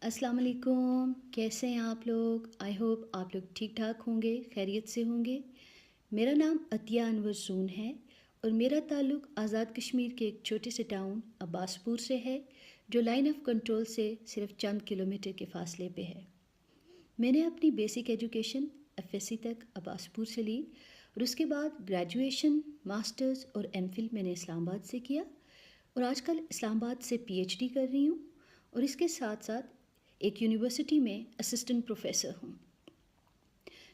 अस्सलाम वालेकुम। कैसे हैं आप लोग? आई होप आप लोग ठीक ठाक होंगे, खैरियत से होंगे। मेरा नाम अतिया अनवर जून है और मेरा ताल्लुक़ आज़ाद कश्मीर के एक छोटे से टाउन अब्बासपुर से है, जो लाइन ऑफ कंट्रोल से सिर्फ चंद किलोमीटर के फासले पे है। मैंने अपनी बेसिक एजुकेशन एफएससी तक अब्बासपुर से ली और उसके बाद ग्रेजुएशन, मास्टर्स और एमफिल मैंने इस्लामाबाद से किया और आजकल इस्लामाबाद से पीएचडी कर रही हूँ और इसके साथ साथ एक यूनिवर्सिटी में असिस्टेंट प्रोफेसर हूँ।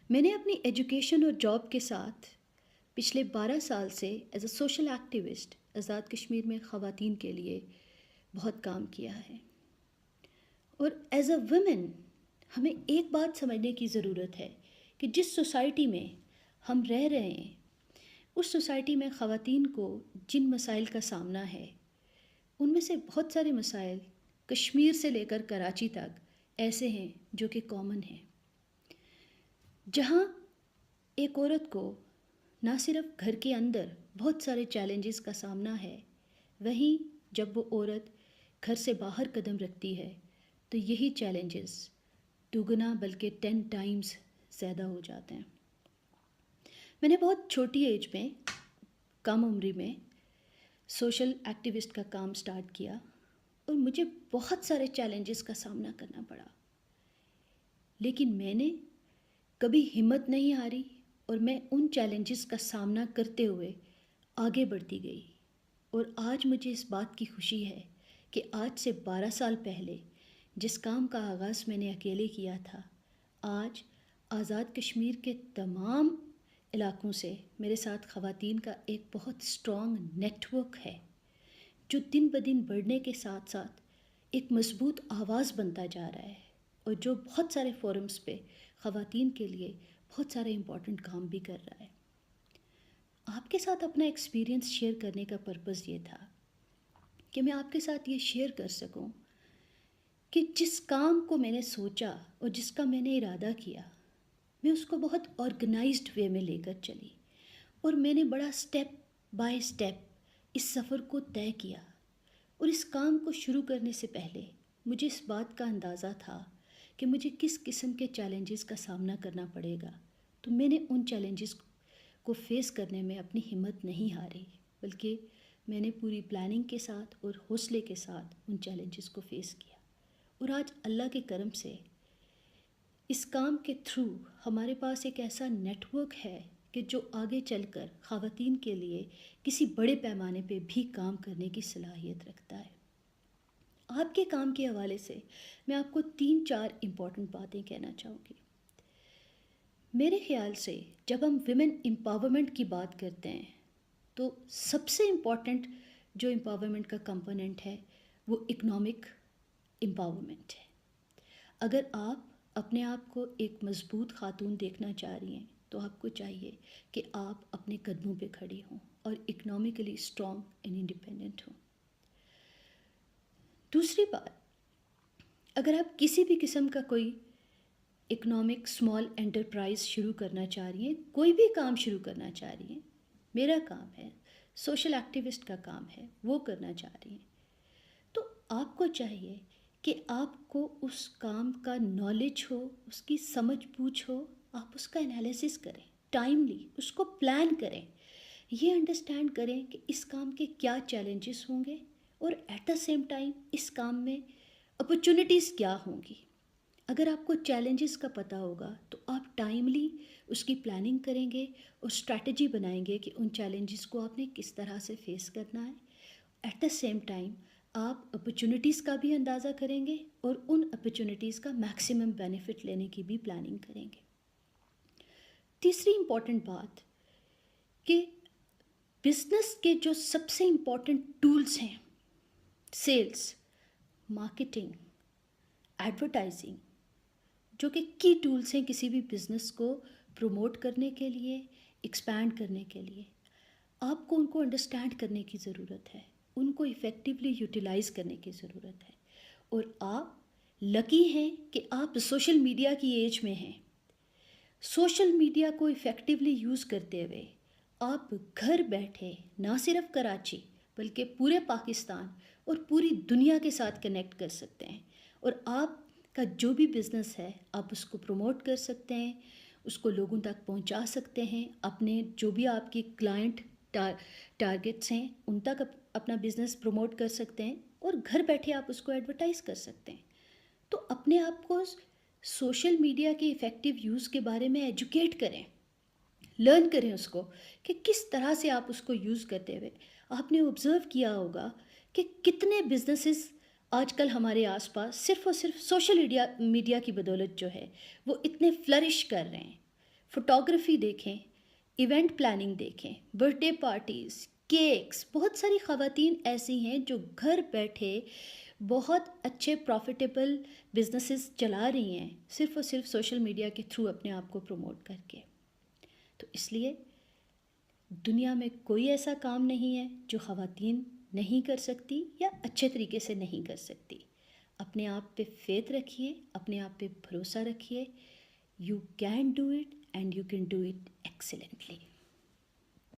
मैंने अपनी एजुकेशन और जॉब के साथ पिछले 12 साल से as a social activist Azad Kashmir में ख़वातीन के लिए बहुत काम किया है। और एज अ वुमेन हमें एक बात समझने की ज़रूरत है कि जिस सोसाइटी में हम रह रहे हैं उस सोसाइटी में ख़वातीन को जिन मसाइल का सामना है उनमें से बहुत सारे मसाइल कश्मीर से लेकर कराची तक ऐसे हैं जो कि कॉमन हैं। जहाँ एक औरत को ना सिर्फ घर के अंदर बहुत सारे चैलेंजेस का सामना है, वहीं जब वो औरत घर से बाहर कदम रखती है तो यही चैलेंजेस दुगना बल्कि 10 टाइम्स ज़्यादा हो जाते हैं। मैंने बहुत छोटी एज में, कम उम्र में सोशल एक्टिविस्ट का काम स्टार्ट किया और मुझे बहुत सारे चैलेंजेस का सामना करना पड़ा, लेकिन मैंने कभी हिम्मत नहीं हारी और मैं उन चैलेंजेस का सामना करते हुए आगे बढ़ती गई। और आज मुझे इस बात की खुशी है कि आज से 12 साल पहले जिस काम का आगाज़ मैंने अकेले किया था, आज आज़ाद कश्मीर के तमाम इलाकों से मेरे साथ ख़वातीन का एक बहुत स्ट्रॉन्ग नेटवर्क है, जो दिन ब दिन बढ़ने के साथ साथ एक मजबूत आवाज़ बनता जा रहा है और जो बहुत सारे फोरम्स पे ख़वातीन के लिए बहुत सारे इम्पोर्टेंट काम भी कर रहा है। आपके साथ अपना एक्सपीरियंस शेयर करने का पर्पज़ ये था कि मैं आपके साथ ये शेयर कर सकूं कि जिस काम को मैंने सोचा और जिसका मैंने इरादा किया, मैं उसको बहुत ऑर्गेनाइज्ड वे में लेकर चली और मैंने बड़ा स्टेप बाय स्टेप इस सफ़र को तय किया। और इस काम को शुरू करने से पहले मुझे इस बात का अंदाज़ा था कि मुझे किस किस्म के चैलेंजेस का सामना करना पड़ेगा, तो मैंने उन चैलेंजेस को फेस करने में अपनी हिम्मत नहीं हारी, बल्कि मैंने पूरी प्लानिंग के साथ और हौसले के साथ उन चैलेंजेस को फेस किया। और आज अल्लाह के करम से इस काम के थ्रू हमारे पास एक ऐसा नेटवर्क है कि जो आगे चलकर ख़वातीन के लिए किसी बड़े पैमाने पे भी काम करने की सलाहियत रखता है। आपके काम के हवाले से मैं आपको 3-4 इम्पॉर्टेंट बातें कहना चाहूँगी। मेरे ख़्याल से जब हम विमेन एम्पावरमेंट की बात करते हैं तो सबसे इम्पॉर्टेंट जो एम्पावरमेंट का कंपोनेंट है वो इकोनॉमिक एम्पावरमेंट है। अगर आप अपने आप को एक मज़बूत खातून देखना चाह रही हैं तो आपको चाहिए कि आप अपने कदमों पे खड़ी हों और इकोनॉमिकली स्ट्रॉन्ग एंड इंडिपेंडेंट हों। दूसरी बात, अगर आप किसी भी किस्म का कोई इकोनॉमिक स्मॉल एंटरप्राइज शुरू करना चाह रही हैं, कोई भी काम शुरू करना चाह रही हैं, मेरा काम है, सोशल एक्टिविस्ट का काम है, वो करना चाह रही हैं, तो आपको चाहिए कि आपको उस काम का नॉलेज हो, उसकी समझ बूझ हो, आप उसका एनालिसिस करें, टाइमली उसको प्लान करें, ये अंडरस्टैंड करें कि इस काम के क्या चैलेंजेस होंगे और एट द सेम टाइम इस काम में अपॉर्चुनिटीज़ क्या होंगी। अगर आपको चैलेंजेस का पता होगा तो आप टाइमली उसकी प्लानिंग करेंगे और स्ट्रैटेजी बनाएंगे कि उन चैलेंजेस को आपने किस तरह से फेस करना है। एट द सेम टाइम आप अपॉर्चुनिटीज़ का भी अंदाज़ा करेंगे और उन अपॉर्चुनिटीज़ का मैक्सिमम बेनिफिट लेने की भी प्लानिंग करेंगे। तीसरी इम्पॉर्टेंट बात कि बिज़नेस के जो सबसे इम्पॉर्टेंट टूल्स हैं, सेल्स, मार्केटिंग, एडवर्टाइजिंग, जो कि की टूल्स हैं किसी भी बिज़नेस को प्रमोट करने के लिए, एक्सपैंड करने के लिए, आपको उनको अंडरस्टैंड करने की ज़रूरत है, उनको इफ़ेक्टिवली यूटिलाइज़ करने की ज़रूरत है। और आप लकी हैं कि आप सोशल मीडिया की एज में हैं। सोशल मीडिया को इफ़ेक्टिवली यूज़ करते हुए आप घर बैठे ना सिर्फ कराची बल्कि पूरे पाकिस्तान और पूरी दुनिया के साथ कनेक्ट कर सकते हैं। और आप کا جو بھی بزنس ہے آپ اس کو پروموٹ کر سکتے ہیں، اس کو لوگوں تک پہنچا سکتے ہیں، اپنے جو بھی آپ کی کلائنٹ ٹارگٹس ہیں ان تک اپنا بزنس پروموٹ کر سکتے ہیں، اور گھر بیٹھے آپ اس کو ایڈورٹائز کر سکتے ہیں۔ تو اپنے آپ کو سوشل میڈیا کے افیکٹو یوز کے بارے میں ایجوکیٹ کریں، لرن کریں اس کو کہ کس طرح سے آپ اس کو یوز کرتے ہوئے۔ آپ نے آبزرو کیا ہوگا کہ کتنے بزنسز آج کل ہمارے آس پاس صرف اور صرف سوشل میڈیا کی بدولت جو ہے وہ اتنے فلرش کر رہے ہیں۔ فوٹوگرافی دیکھیں، ایونٹ پلاننگ دیکھیں، برتھ ڈے پارٹیز، کیکس، بہت ساری خواتین ایسی ہیں جو گھر بیٹھے بہت اچھے پروفیٹیبل بزنسز چلا رہی ہیں، صرف اور صرف سوشل میڈیا کے تھرو اپنے آپ کو پروموٹ کر کے۔ تو اس لیے دنیا میں کوئی ایسا کام نہیں ہے جو خواتین نہیں کر سکتی یا اچھے طریقے سے نہیں کر سکتی۔ اپنے آپ پہ فیتھ رکھیے، اپنے آپ پہ بھروسہ رکھیے۔ You can do it and you can do it ایکسیلنٹلی۔